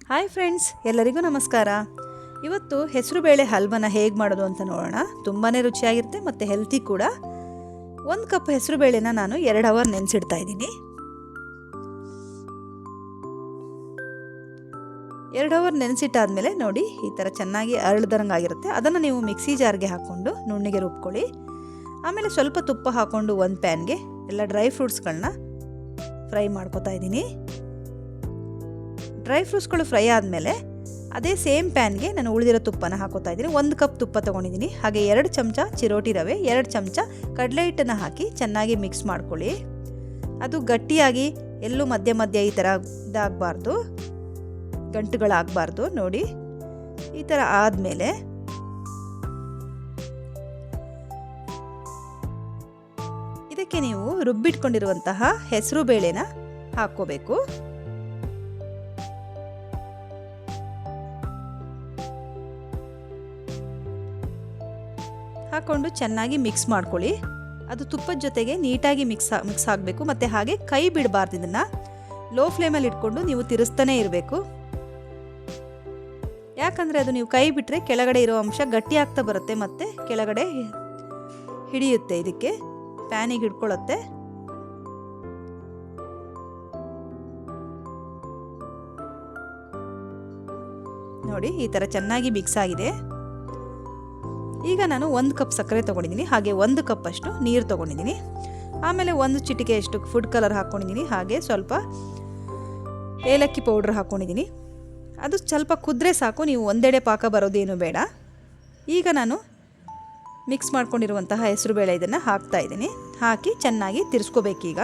Hi friends, ಎಲ್ಲರಿಗೂ ನಮಸ್ಕಾರ. ಇವತ್ತು ಹೆಸರುಬೇಳೆ ಹಲ್ವನ ಹೇಗೆ ಮಾಡೋದು ಅಂತ ನೋಡೋಣ. ತುಂಬಾ ರುಚಿಯಾಗಿರುತ್ತೆ ಮತ್ತು ಹೆಲ್ತಿ ಕೂಡ. 1 ಕಪ್ ಹೆಸರುಬೇಳೆನ ನಾನು 2 ಅವರ್ ನೆನೆಸಿಡ್ತಾ ಇದ್ದೀನಿ. 2 ಅವರ್ ನೆನೆಸಿಟ್ಟಾದಮೇಲೆ ನೋಡಿ ಈ ಥರ ಚೆನ್ನಾಗಿ ಅರಳ್ದಂಗಾಗಿರುತ್ತೆ. ಅದನ್ನು ನೀವು ಮಿಕ್ಸಿ ಜಾರ್ಗೆ ಹಾಕ್ಕೊಂಡು ನುಣ್ಣಗೆ ರುಬ್ಕೊಳ್ಳಿ. ಆಮೇಲೆ ಸ್ವಲ್ಪ ತುಪ್ಪ ಹಾಕ್ಕೊಂಡು ಒಂದು ಪ್ಯಾನ್ಗೆ ಎಲ್ಲ ಡ್ರೈ ಫ್ರೂಟ್ಸ್ಗಳನ್ನ ಫ್ರೈ ಮಾಡ್ಕೊತಾ ಇದ್ದೀನಿ. ಡ್ರೈ ಫ್ರೂಟ್ಸ್ಗಳು ಫ್ರೈ ಆದಮೇಲೆ ಅದೇ ಸೇಮ್ ಪ್ಯಾನ್ಗೆ ನಾನು ಉಳಿದಿರೋ ತುಪ್ಪನ ಹಾಕೋತಾ ಇದ್ದೀನಿ. 1 ಕಪ್ ತುಪ್ಪ ತೊಗೊಂಡಿದ್ದೀನಿ. ಹಾಗೆ 2 ಚಮಚ ಚಿರೋಟಿ ರವೆ, 2 ಚಮಚ ಕಡಲೆ ಹಿಟ್ಟನ್ನು ಹಾಕಿ ಚೆನ್ನಾಗಿ ಮಿಕ್ಸ್ ಮಾಡ್ಕೊಳ್ಳಿ. ಅದು ಗಟ್ಟಿಯಾಗಿ ಎಲ್ಲೂ ಮಧ್ಯ ಮಧ್ಯ ಈ ಥರ ಇದಾಗಬಾರ್ದು, ಗಂಟುಗಳಾಗಬಾರ್ದು. ನೋಡಿ ಈ ಥರ ಆದಮೇಲೆ ಇದಕ್ಕೆ ನೀವು ರುಬ್ಬಿಟ್ಕೊಂಡಿರುವಂತಹ ಹೆಸರು ಬೇಳೆನ ಹಾಕ್ಕೋಬೇಕು. ಹಾಕ್ಕೊಂಡು ಚೆನ್ನಾಗಿ ಮಿಕ್ಸ್ ಮಾಡ್ಕೊಳ್ಳಿ. ಅದು ತುಪ್ಪದ ಜೊತೆಗೆ ನೀಟಾಗಿ ಮಿಕ್ಸ್ ಆಗಬೇಕು. ಮತ್ತು ಹಾಗೆ ಕೈ ಬಿಡಬಾರ್ದು. ಇದನ್ನು ಲೋ ಫ್ಲೇಮಲ್ಲಿ ಇಟ್ಕೊಂಡು ನೀವು ತಿರುಸ್ತಾನೆ ಇರಬೇಕು. ಯಾಕಂದರೆ ಅದು ನೀವು ಕೈ ಬಿಟ್ಟರೆ ಕೆಳಗಡೆ ಇರೋ ಅಂಶ ಗಟ್ಟಿ ಆಗ್ತಾ ಬರುತ್ತೆ ಮತ್ತು ಕೆಳಗಡೆ ಹಿಡಿಯುತ್ತೆ, ಇದಕ್ಕೆ ಪ್ಯಾನಿಗೆ ಹಿಡ್ಕೊಳ್ಳುತ್ತೆ. ನೋಡಿ ಈ ಥರ ಚೆನ್ನಾಗಿ ಮಿಕ್ಸ್ ಆಗಿದೆ. ಈಗ ನಾನು 1 ಕಪ್ ಸಕ್ಕರೆ ತೊಗೊಂಡಿದ್ದೀನಿ. ಹಾಗೆ 1 ಕಪ್ ಅಷ್ಟು ನೀರು ತೊಗೊಂಡಿದ್ದೀನಿ. ಆಮೇಲೆ 1 ಚಿಟಿಕೆಯಷ್ಟು ಫುಡ್ ಕಲರ್ ಹಾಕ್ಕೊಂಡಿದ್ದೀನಿ. ಹಾಗೆ ಸ್ವಲ್ಪ ಏಲಕ್ಕಿ ಪೌಡ್ರ್ ಹಾಕ್ಕೊಂಡಿದ್ದೀನಿ. ಅದು ಸ್ವಲ್ಪ ಕುದ್ರೆ ಸಾಕು, ನೀವು ಒಂದೆಡೆ ಪಾಕ ಬರೋದೇನು ಬೇಡ. ಈಗ ನಾನು ಮಿಕ್ಸ್ ಮಾಡ್ಕೊಂಡಿರುವಂತಹ ಹೆಸರುಬೇಳೆ ಇದನ್ನು ಹಾಕ್ತಾ ಇದ್ದೀನಿ. ಹಾಕಿ ಚೆನ್ನಾಗಿ ತಿರ್ಸ್ಕೋಬೇಕೀಗ.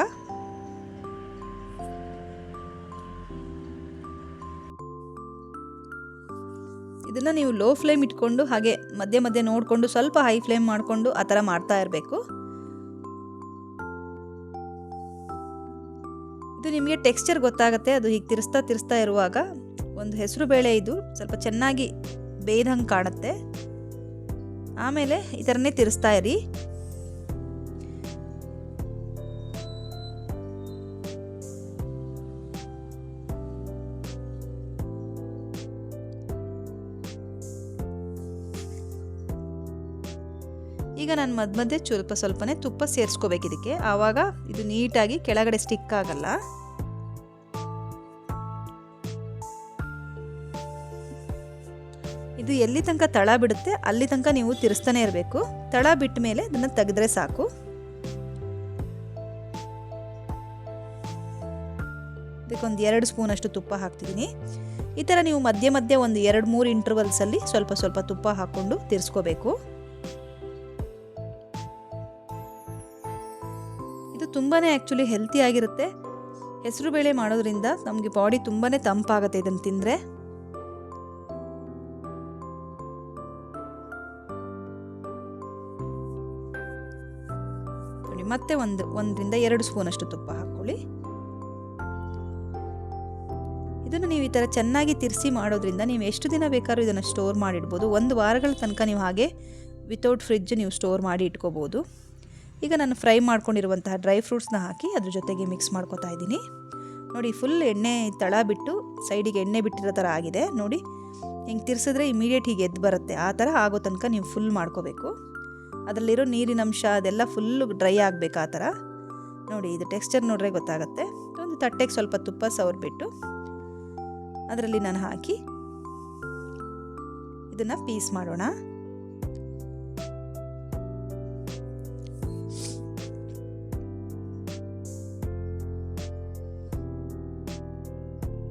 ಇದನ್ನು ನೀವು ಲೋ ಫ್ಲೇಮ್ ಇಟ್ಕೊಂಡು ಹಾಗೆ ಮಧ್ಯೆ ಮಧ್ಯೆ ನೋಡಿಕೊಂಡು ಸ್ವಲ್ಪ ಹೈ ಫ್ಲೇಮ್ ಮಾಡಿಕೊಂಡು ಆ ಥರ ಮಾಡ್ತಾ ಇರಬೇಕು. ಇದು ನಿಮಗೆ ಟೆಕ್ಸ್ಚರ್ ಗೊತ್ತಾಗುತ್ತೆ. ಅದು ಹೀಗೆ ತಿರ್ಸ್ತಾ ಇರುವಾಗ ಒಂದು ಹೆಸರು ಬೇಳೆ ಇದು ಸ್ವಲ್ಪ ಚೆನ್ನಾಗಿ ಬೇಯ್ದಂಗೆ ಕಾಣುತ್ತೆ. ಆಮೇಲೆ ಈ ಥರನೇ ತಿರ್ಸ್ತಾ ಇರಿ. ಈಗ ನಾನು ಮಧ್ಯೆ ಸ್ವಲ್ಪನೇ ತುಪ್ಪ ಸೇರಿಸ್ಕೋಬೇಕು ಇದಕ್ಕೆ. ಆವಾಗ ಇದು ನೀಟಾಗಿ ಕೆಳಗಡೆ ಸ್ಟಿಕ್ ಆಗಲ್ಲ. ಇದು ಎಲ್ಲಿ ತನಕ ತಳ ಬಿಡುತ್ತೆ ಅಲ್ಲಿ ತನಕ ನೀವು ತಿರ್ಸ್ತಾನೆ ಇರಬೇಕು. ತಳ ಬಿಟ್ಟ ಮೇಲೆ ಇದನ್ನು ತೆಗೆದ್ರೆ ಸಾಕು. ಇದಕ್ಕೊಂದು 2 ಸ್ಪೂನ್ ಅಷ್ಟು ತುಪ್ಪ ಹಾಕ್ತಿದ್ದೀನಿ. ಈ ಥರ ನೀವು ಮಧ್ಯೆ ಮಧ್ಯೆ ಒಂದು 2-3 ಇಂಟರ್ವಲ್ಸಲ್ಲಿ ಸ್ವಲ್ಪ ತುಪ್ಪ ಹಾಕ್ಕೊಂಡು ತಿರ್ಸ್ಕೋಬೇಕು. ಇದು ತುಂಬಾ ಆ್ಯಕ್ಚುಲಿ ಹೆಲ್ತಿ ಆಗಿರುತ್ತೆ. ಹೆಸರು ಬೇಳೆ ಮಾಡೋದ್ರಿಂದ ನಮಗೆ ಬಾಡಿ ತುಂಬಾ ತಂಪಾಗುತ್ತೆ ಇದನ್ನು ತಿಂದರೆ. ನೋಡಿ ಮತ್ತೆ 1-2 ಸ್ಪೂನ್ ಅಷ್ಟು ತುಪ್ಪ ಹಾಕ್ಕೊಳ್ಳಿ. ಇದನ್ನು ನೀವು ಈ ಥರ ಚೆನ್ನಾಗಿ ತಿರ್ಸಿ ಮಾಡೋದ್ರಿಂದ ನೀವು ಎಷ್ಟು ದಿನ ಬೇಕಾದ್ರೂ ಇದನ್ನು ಸ್ಟೋರ್ ಮಾಡಿಡ್ಬೋದು. 1 ವಾರಗಳ ತನಕ ನೀವು ಹಾಗೆ ವಿತೌಟ್ ಫ್ರಿಡ್ಜ್ ನೀವು ಸ್ಟೋರ್ ಮಾಡಿ ಇಟ್ಕೋಬೋದು. ಈಗ ನಾನು ಫ್ರೈ ಮಾಡ್ಕೊಂಡಿರುವಂತಹ ಡ್ರೈ ಫ್ರೂಟ್ಸ್ನ ಹಾಕಿ ಅದ್ರ ಜೊತೆಗೆ ಮಿಕ್ಸ್ ಮಾಡ್ಕೊತಾ ಇದ್ದೀನಿ. ನೋಡಿ ಫುಲ್ ಎಣ್ಣೆ ತಳ ಬಿಟ್ಟು ಸೈಡಿಗೆ ಎಣ್ಣೆ ಬಿಟ್ಟಿರೋ ಥರ ಆಗಿದೆ. ನೋಡಿ ಹಿಂಗೆ ತಿರ್ಸಿದ್ರೆ ಇಮಿಡಿಯೇಟ್ ಹೀಗೆ ಎದ್ದು ಬರುತ್ತೆ. ಆ ಥರ ಆಗೋ ತನಕ ನೀವು ಫುಲ್ ಮಾಡ್ಕೋಬೇಕು. ಅದರಲ್ಲಿರೋ ನೀರಿನ ಅಂಶ ಅದೆಲ್ಲ ಫುಲ್ಲು ಡ್ರೈ ಆಗಬೇಕು ಆ ಥರ. ನೋಡಿ ಇದು ಟೆಕ್ಸ್ಚರ್ ನೋಡ್ರೆ ಗೊತ್ತಾಗುತ್ತೆ. ಒಂದು ತಟ್ಟೆಗೆ ಸ್ವಲ್ಪ ತುಪ್ಪ ಸವರ್ಬಿಟ್ಟು ಅದರಲ್ಲಿ ನಾನು ಹಾಕಿ ಇದನ್ನು ಪೀಸ್ ಮಾಡೋಣ.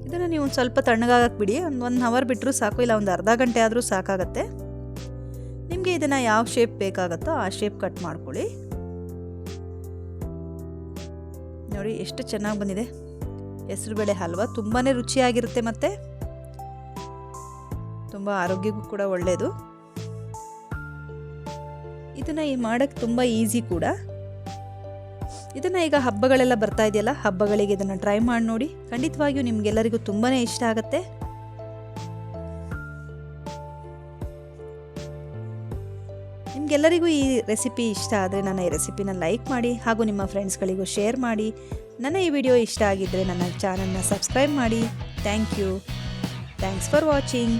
ಇದನ್ನು ನೀವು ಒಂದು ಸ್ವಲ್ಪ ತಣ್ಣಗಾಗಕ್ಕೆ ಬಿಡಿ. 1 ಅವರ್ ಬಿಟ್ಟರೂ ಸಾಕು, ಇಲ್ಲ ಒಂದು ಅರ್ಧ ಗಂಟೆ ಆದರೂ ಸಾಕಾಗತ್ತೆ. ನಿಮಗೆ ಇದನ್ನು ಯಾವ ಶೇಪ್ ಬೇಕಾಗುತ್ತೋ ಆ ಶೇಪ್ ಕಟ್ ಮಾಡ್ಕೊಳ್ಳಿ. ನೋಡಿ ಎಷ್ಟು ಚೆನ್ನಾಗಿ ಬಂದಿದೆ ಹೆಸರುಬೇಳೆ ಹಲ್ವ. ತುಂಬಾ ರುಚಿಯಾಗಿರುತ್ತೆ ಮತ್ತು ತುಂಬ ಆರೋಗ್ಯಕ್ಕೂ ಕೂಡ ಒಳ್ಳೆಯದು. ಇದನ್ನು ಮಾಡೋಕ್ಕೆ ತುಂಬ ಈಸಿ ಕೂಡ. ಇದನ್ನು ಈಗ ಹಬ್ಬಗಳೆಲ್ಲ ಬರ್ತಾ ಇದೆಯಲ್ಲ, ಹಬ್ಬಗಳಿಗೆ ಇದನ್ನು ಟ್ರೈ ಮಾಡಿ ನೋಡಿ. ಖಂಡಿತವಾಗಿಯೂ ನಿಮಗೆಲ್ಲರಿಗೂ ತುಂಬಾ ಇಷ್ಟ ಆಗುತ್ತೆ. ನಿಮಗೆಲ್ಲರಿಗೂ ಈ ರೆಸಿಪಿ ಇಷ್ಟ ಆದರೆ ನನ್ನ ಈ ರೆಸಿಪಿನ ಲೈಕ್ ಮಾಡಿ ಹಾಗೂ ನಿಮ್ಮ ಫ್ರೆಂಡ್ಸ್ಗಳಿಗೂ ಶೇರ್ ಮಾಡಿ. ನನ್ನ ಈ ವಿಡಿಯೋ ಇಷ್ಟ ಆಗಿದ್ದರೆ ನನ್ನ ಚಾನಲ್ನ ಸಬ್ಸ್ಕ್ರೈಬ್ ಮಾಡಿ. Thank you. Thanks for watching.